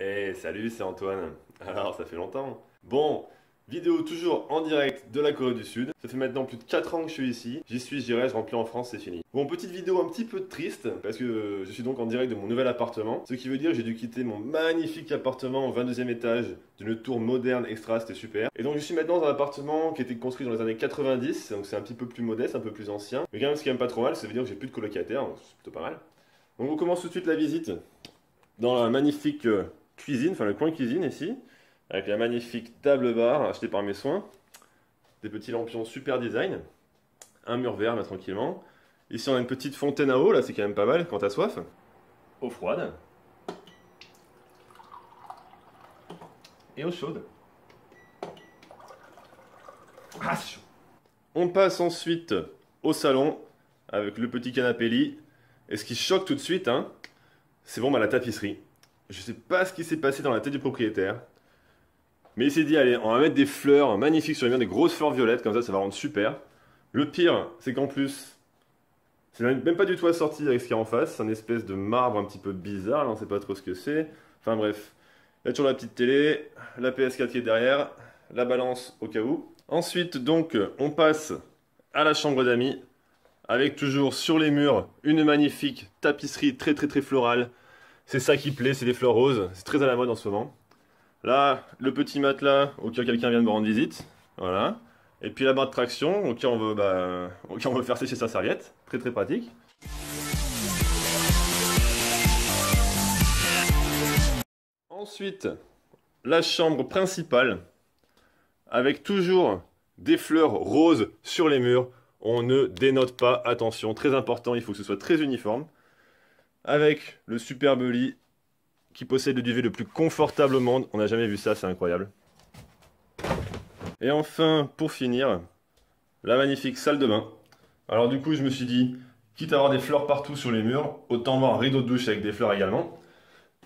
Hey, salut, c'est Antoine. Alors, ça fait longtemps. Bon, vidéo toujours en direct de la Corée du Sud. Ça fait maintenant plus de 4 ans que je suis ici. J'y suis, j'irai, je rentre plus en France, c'est fini. Bon, petite vidéo un petit peu triste, parce que je suis donc en direct de mon nouvel appartement. Ce qui veut dire que j'ai dû quitter mon magnifique appartement au 22e étage d'une tour moderne extra, c'était super. Et donc je suis maintenant dans un appartement qui a été construit dans les années 90, donc c'est un petit peu plus modeste, un peu plus ancien. Mais quand même, ce qui est même pas trop mal, ça veut dire que j'ai plus de colocataires, donc c'est plutôt pas mal. Donc on commence tout de suite la visite dans la magnifique cuisine, enfin le coin cuisine ici, avec la magnifique table bar achetée par mes soins, des petits lampions super design, un mur vert là tranquillement. Ici on a une petite fontaine à eau, là c'est quand même pas mal quand t'as soif. Eau froide. Et eau chaude. Ah, c'est chaud. On passe ensuite au salon avec le petit canapé lit. Et ce qui choque tout de suite, hein, c'est bon, bah, la tapisserie. Je sais pas ce qui s'est passé dans la tête du propriétaire. Mais il s'est dit, allez, on va mettre des fleurs magnifiques sur les murs, des grosses fleurs violettes, comme ça va rendre super. Le pire, c'est qu'en plus, c'est même pas du tout assorti avec ce qu'il y a en face. C'est un espèce de marbre un petit peu bizarre, là, on sait pas trop ce que c'est. Enfin bref, il y a toujours la petite télé, la PS4 qui est derrière, la balance au cas où. Ensuite, donc, on passe à la chambre d'amis, avec toujours sur les murs une magnifique tapisserie très florale. C'est ça qui plaît, c'est des fleurs roses, c'est très à la mode en ce moment. Là, le petit matelas au cas où quelqu'un vient de me rendre visite, voilà. Et puis la barre de traction au cas où on veut faire sécher sa serviette, très pratique. Ensuite, la chambre principale, avec toujours des fleurs roses sur les murs. On ne dénote pas, attention, très important, il faut que ce soit très uniforme. Avec le superbe lit qui possède le duvet le plus confortable au monde. On n'a jamais vu ça, c'est incroyable. Et enfin, pour finir, la magnifique salle de bain. Alors du coup, je me suis dit, quitte à avoir des fleurs partout sur les murs, autant avoir un rideau de douche avec des fleurs également.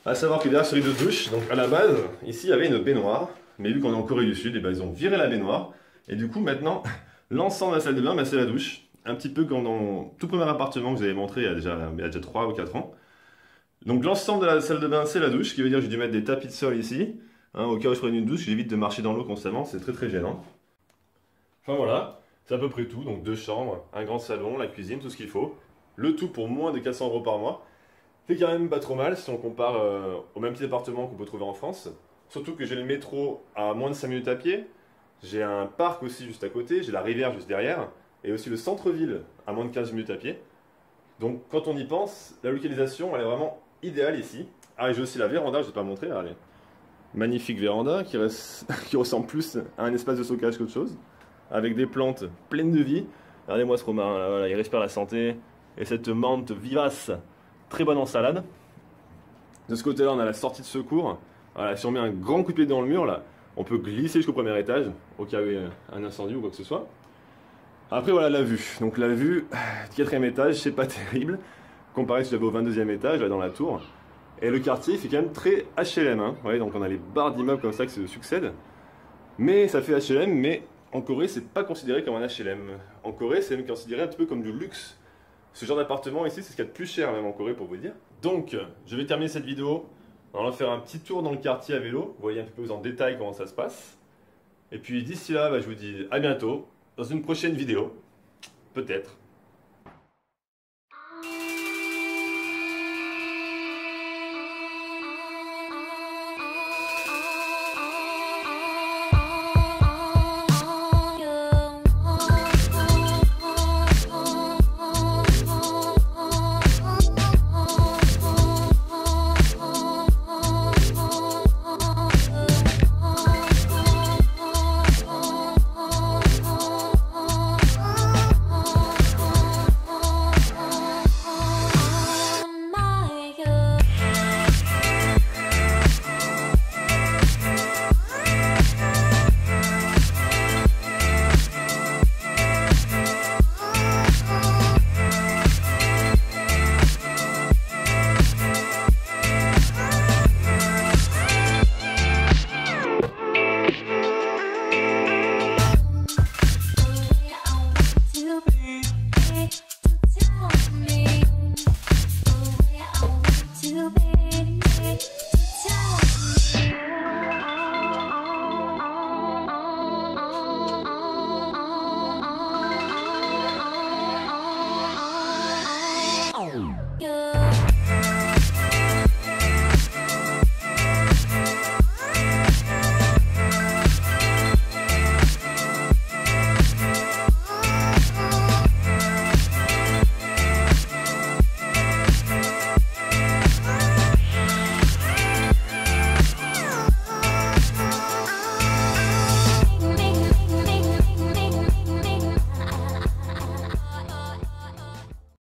À savoir que derrière ce rideau de douche, donc à la base, ici il y avait une baignoire. Mais vu qu'on est en Corée du Sud, et ben, ils ont viré la baignoire. Et du coup, maintenant, l'ensemble de la salle de bain, ben, c'est la douche. Un petit peu comme dans mon tout premier appartement que je vous avais montré il y a déjà 3 ou 4 ans. Donc l'ensemble de la salle de bain, c'est la douche, ce qui veut dire que j'ai dû mettre des tapis de sol ici, hein, au cas où je prenne une douche, j'évite de marcher dans l'eau constamment, c'est très gênant. Enfin voilà, c'est à peu près tout, donc 2 chambres, un grand salon, la cuisine, tout ce qu'il faut. Le tout pour moins de 400 € par mois. C'est quand même pas trop mal si on compare au même petit appartement qu'on peut trouver en France. Surtout que j'ai le métro à moins de 5 minutes à pied, j'ai un parc aussi juste à côté, j'ai la rivière juste derrière, et aussi le centre-ville à moins de 15 minutes à pied. Donc quand on y pense, la localisation elle est vraiment idéal ici. Ah, et j'ai aussi la véranda, je ne vais pas montrer. Allez. Magnifique véranda qui ressemble plus à un espace de stockage qu'autre chose. Avec des plantes pleines de vie. Regardez-moi ce romarin, là, voilà, il respire la santé. Et cette menthe vivace, très bonne en salade. De ce côté-là, on a la sortie de secours. Voilà, si on met un grand coup de pied dans le mur, là, on peut glisser jusqu'au premier étage, au cas où il y a un incendie ou quoi que ce soit. Après, voilà la vue. Donc la vue, 4e étage, c'est pas terrible. Comparé si j'avais au 22e étage, là dans la tour. Et le quartier fait quand même très HLM. Hein. Ouais, donc on a les barres d'immeubles comme ça qui se succèdent. Mais ça fait HLM, mais en Corée, c'est pas considéré comme un HLM. En Corée, c'est même considéré un petit peu comme du luxe. Ce genre d'appartement ici, c'est ce qu'il y a de plus cher même en Corée pour vous dire. Donc, je vais terminer cette vidéo en allant faire un petit tour dans le quartier à vélo. Vous voyez un peu plus en détail comment ça se passe. Et puis d'ici là, je vous dis à bientôt dans une prochaine vidéo. Peut-être.